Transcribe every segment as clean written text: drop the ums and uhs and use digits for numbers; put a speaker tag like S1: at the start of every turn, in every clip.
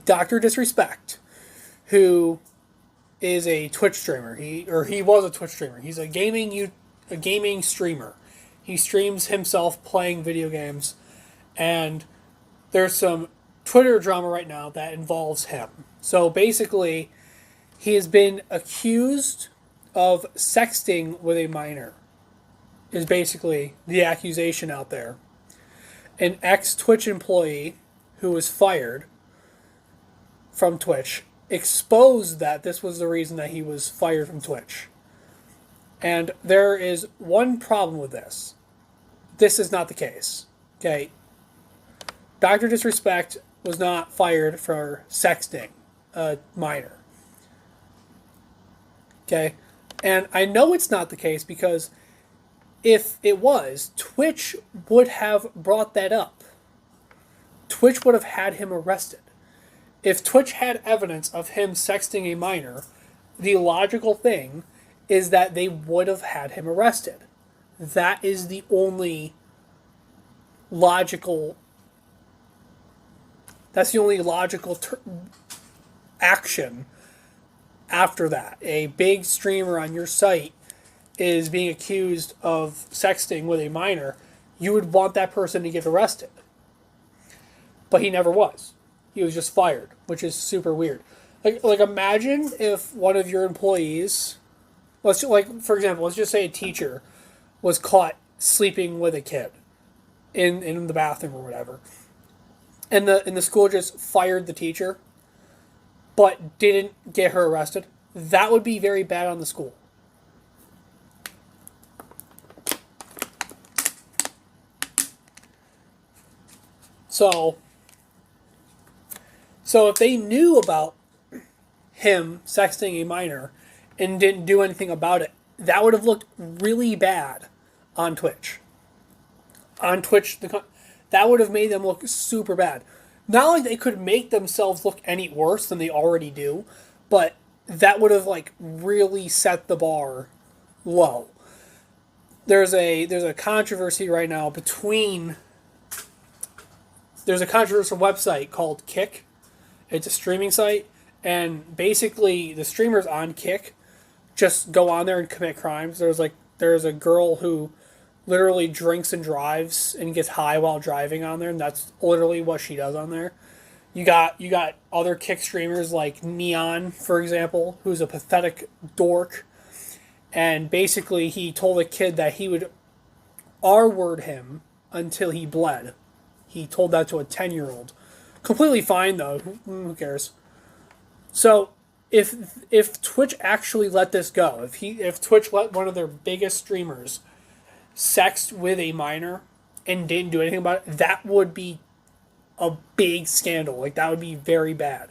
S1: Dr. Disrespect, who is a Twitch streamer. He was a Twitch streamer. He's a gaming streamer. He streams himself playing video games, and there's some Twitter drama right now that involves him. So basically, he has been accused of sexting with a minor. Is basically the accusation out there. An ex Twitch employee who was fired from Twitch exposed that this was the reason that he was fired from Twitch. And there is one problem with this. This is not the case. Okay. Dr. Disrespect was not fired for sexting a minor. Okay. And I know it's not the case because if it was, Twitch would have brought that up. Twitch would have had him arrested. If Twitch had evidence of him sexting a minor, the logical thing is that they would have had him arrested. That is the only logical. That's the only logical action after that. A big streamer on your site is being accused of sexting with a minor. You would want that person to get arrested. But he never was. He was just fired, which is super weird. Like imagine if one of your employees, for example, let's just say a teacher was caught sleeping with a kid in the bathroom or whatever, and the school just fired the teacher, but didn't get her arrested. That would be very bad on the school. So if they knew about him sexting a minor and didn't do anything about it, that would have looked really bad on Twitch. On Twitch, that would have made them look super bad. Not like they could make themselves look any worse than they already do, but that would have really set the bar low. There's a controversy right now there's a controversial website called Kick. It's a streaming site, and basically the streamers on Kick just go on there and commit crimes. There's a girl who literally drinks and drives and gets high while driving on there, and that's literally what she does on there. You got other Kick streamers like Neon, for example, who's a pathetic dork, and basically he told a kid that he would R-word him until he bled. He told that to a 10-year-old. Completely fine though. Who cares? So if Twitch actually let this go, if Twitch let one of their biggest streamers sext with a minor and didn't do anything about it, that would be a big scandal. That would be very bad.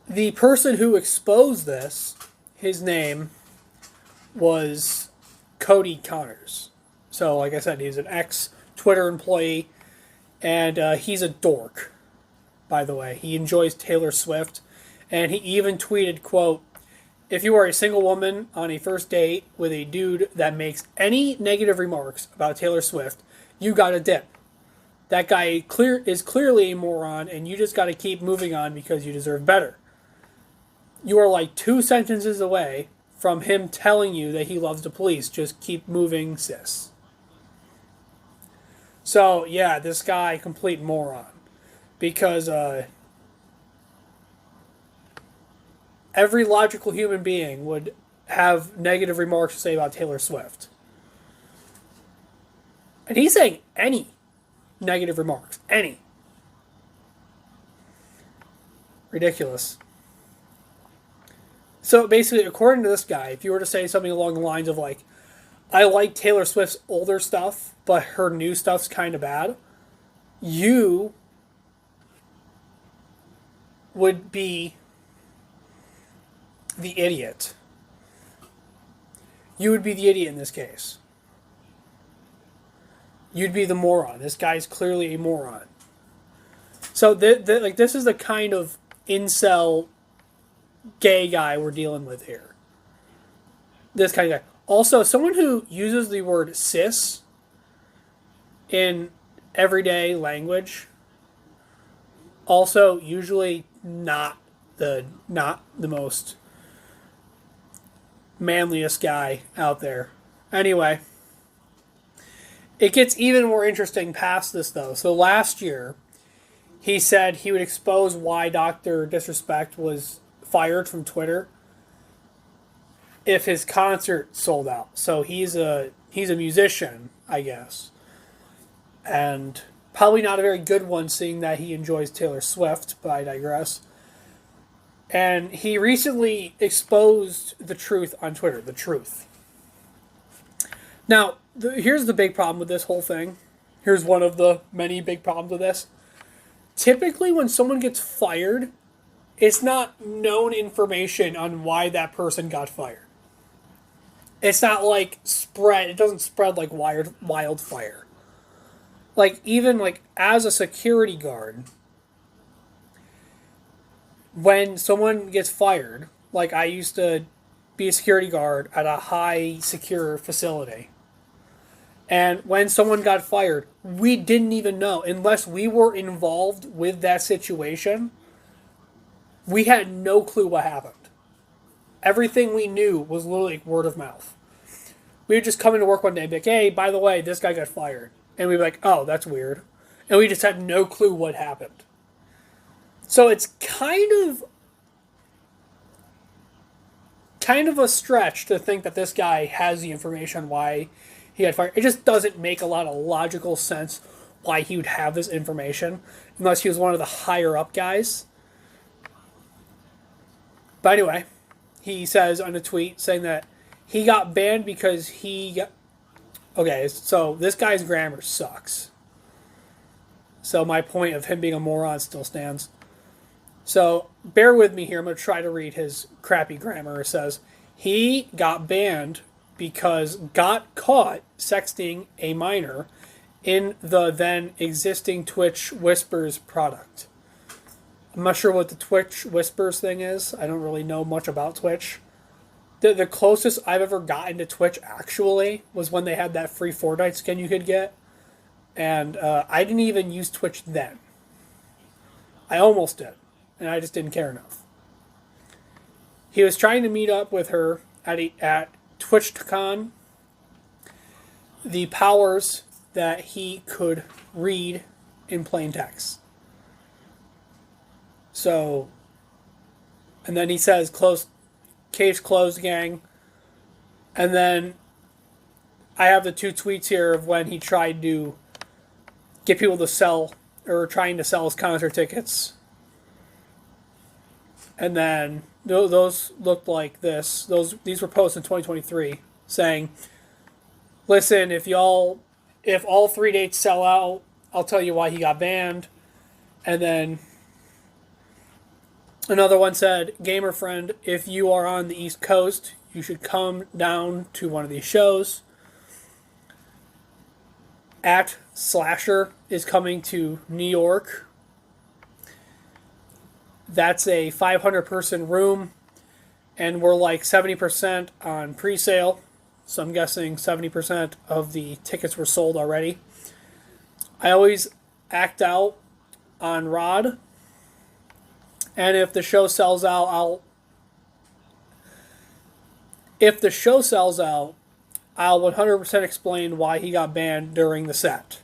S1: The person who exposed this, his name was Cody Connors. So, like I said, he's an ex-Twitter employee, and he's a dork, by the way. He enjoys Taylor Swift, and he even tweeted, quote, "If you are a single woman on a first date with a dude that makes any negative remarks about Taylor Swift, you gotta dip. That guy is clearly a moron, and you just gotta keep moving on because you deserve better. You are like 2 sentences away from him telling you that he loves the police. Just keep moving, sis." So, yeah, this guy, complete moron. Because every logical human being would have negative remarks to say about Taylor Swift. And he's saying any negative remarks. Any. Ridiculous. So basically, according to this guy, if you were to say something along the lines of I like Taylor Swift's older stuff, but her new stuff's kind of bad, you would be the idiot. You would be the idiot in this case. You'd be the moron. This guy's clearly a moron. So this is the kind of incel gay guy we're dealing with here. This kind of guy. Also, someone who uses the word cis in everyday language, Also, usually not the most manliest guy out there. Anyway, it gets even more interesting past this though. So last year, he said he would expose why Dr. Disrespect was fired from Twitter if his concert sold out. So he's a musician, I guess. And probably not a very good one seeing that he enjoys Taylor Swift, but I digress. And he recently exposed the truth on Twitter, the truth. Now, here's the big problem with this whole thing. Here's one of the many big problems with this. Typically, when someone gets fired, it's not known information on why that person got fired. It's not like spread. It doesn't spread like wildfire. Like even like as a security guard, when someone gets fired, like I used to be a security guard at a high secure facility. And when someone got fired, we didn't even know unless we were involved with that situation. We had no clue what happened. Everything we knew was literally like word of mouth. We would just come into work one day and be like, hey, by the way, this guy got fired. And we'd be like, oh, that's weird. And we just had no clue what happened. So it's kind of a stretch to think that this guy has the information why he got fired. It just doesn't make a lot of logical sense why he would have this information unless he was one of the higher up guys. But anyway, he says on a tweet saying that he got banned because he got... Okay, so this guy's grammar sucks. So my point of him being a moron still stands. So bear with me here. I'm going to try to read his crappy grammar. It says, he got banned because got caught sexting a minor in the then existing Twitch Whispers product. I'm not sure what the Twitch Whispers thing is. I don't really know much about Twitch. The closest I've ever gotten to Twitch actually was when they had that free Fortnite skin you could get. And I didn't even use Twitch then. I almost did. And I just didn't care enough. He was trying to meet up with her at TwitchCon. The powers that he could read in plain text. So, and then he says, case closed, gang. And then I have the two tweets here of when he tried to get people to sell, or trying to sell his concert tickets. And then those looked like this. These were posted in 2023 saying, listen, if all 3 dates sell out, I'll tell you why he got banned. And then another one said, gamer friend, if you are on the East Coast, you should come down to one of these shows. At Slasher is coming to New York. That's a 500-person room, and we're like 70% on pre-sale. So I'm guessing 70% of the tickets were sold already. I always act out on Rod. And if the show sells out, I'll 100% explain why he got banned during the set.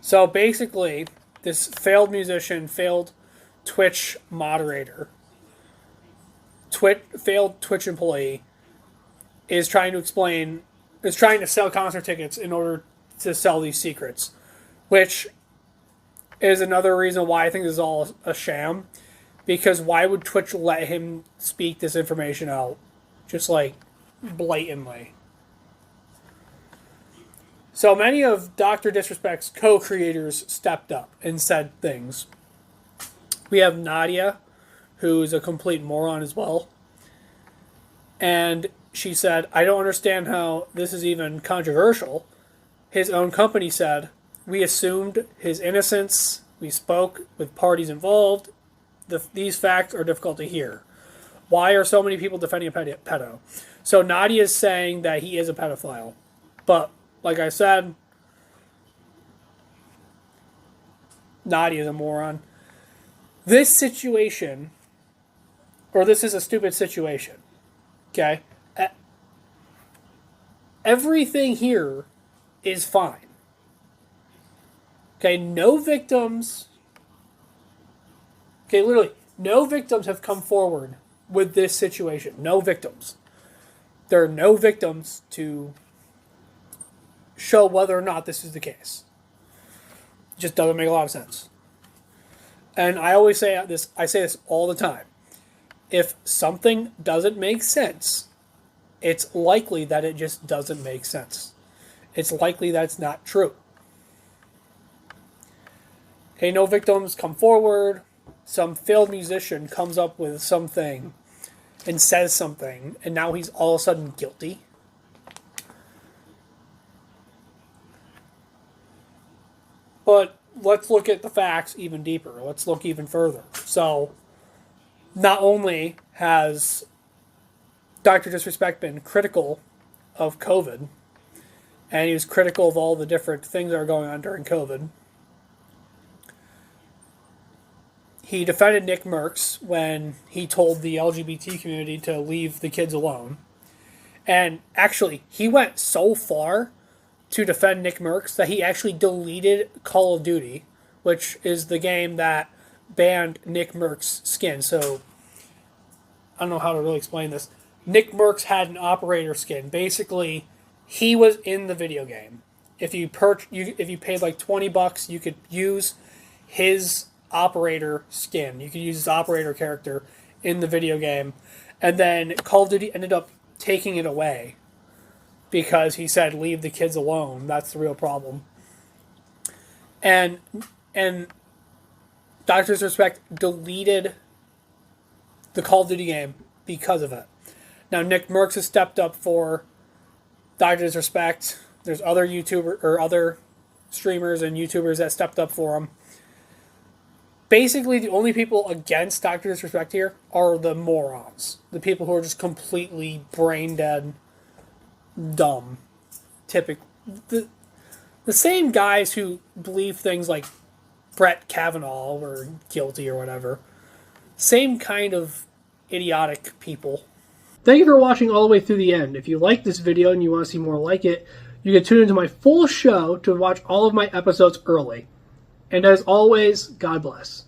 S1: So basically, this failed musician, failed Twitch moderator, failed Twitch employee, is trying to sell concert tickets in order to sell these secrets, which is another reason why I think this is all a sham. Because why would Twitch let him speak this information out? Just like blatantly. So many of Dr. Disrespect's co-creators stepped up and said things. We have Nadia, who's a complete moron as well. And she said, I don't understand how this is even controversial. His own company said, we assumed his innocence. We spoke with parties involved. These facts are difficult to hear. Why are so many people defending a pedo? So Nadia is saying that he is a pedophile. But, like I said, Nadia's a moron. This situation, or this is a stupid situation, okay? Everything here is fine. Okay, no victims. Okay, literally, no victims have come forward with this situation. No victims. There are no victims to show whether or not this is the case. It just doesn't make a lot of sense. And I always say this, I say this all the time. If something doesn't make sense, it's likely that it just doesn't make sense. It's likely that it's not true. Okay, no victims come forward. Some failed musician comes up with something and says something, and now he's all of a sudden guilty. But let's look at the facts even deeper. Let's look even further. So, not only has Dr. Disrespect been critical of COVID, and he was critical of all the different things that are going on during COVID, he defended Nick Merckx when he told the LGBT community to leave the kids alone. And actually, he went so far to defend Nick Merckx that he actually deleted Call of Duty, which is the game that banned Nick Merckx's skin. So, I don't know how to really explain this. Nick Merckx had an operator skin. Basically, he was in the video game. If you paid like $20, you could use his operator skin. You could use his operator character in the video game. And then Call of Duty ended up taking it away because he said, leave the kids alone. That's the real problem. And Dr. Disrespect deleted the Call of Duty game because of it. Now, Nick Merckx has stepped up for Dr. Disrespect. There's other YouTubers or other streamers and YouTubers that stepped up for him. Basically, the only people against Dr. Disrespect here are the morons. The people who are just completely brain dead, dumb. The same guys who believe things like Brett Kavanaugh were guilty or whatever. Same kind of idiotic people. Thank you for watching all the way through the end. If you like this video and you want to see more like it, you can tune into my full show to watch all of my episodes early. And as always, God bless.